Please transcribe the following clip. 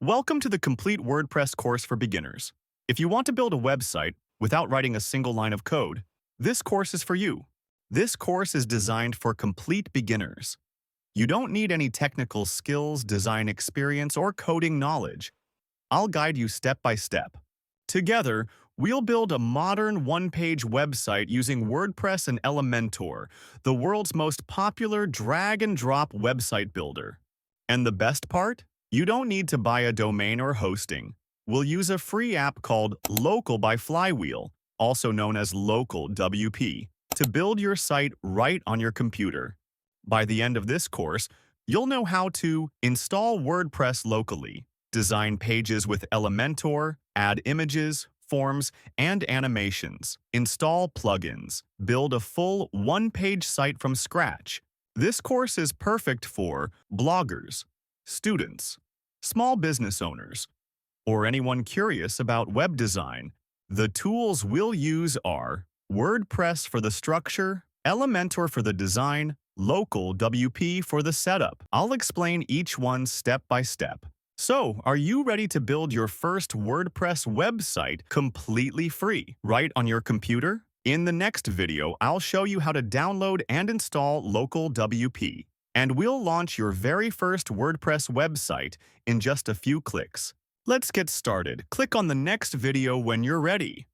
Welcome to the complete WordPress course for beginners. If you want to build a website without writing a single line of code, this course is for you. This course is designed for complete beginners. You don't need any technical skills, design experience, or coding knowledge. I'll guide you step by step. Together, we'll build a modern one-page website using WordPress and Elementor, the world's most popular drag-and-drop website builder. And the best part? You don't need to buy a domain or hosting. We'll use a free app called Local by Flywheel, also known as Local WP, to build your site right on your computer. By the end of this course, you'll know how to install WordPress locally, design pages with Elementor, add images, forms, and animations, install plugins, build a full one-page site from scratch. This course is perfect for bloggers, students, small business owners, or anyone curious about web design. The tools we'll use are WordPress for the structure, Elementor for the design, Local WP for the setup. I'll explain each one step by step. So, are you ready to build your first WordPress website completely free, right on your computer? In the next video, I'll show you how to download and install Local WP, and we'll launch your very first WordPress website in just a few clicks. Let's get started. Click on the next video when you're ready.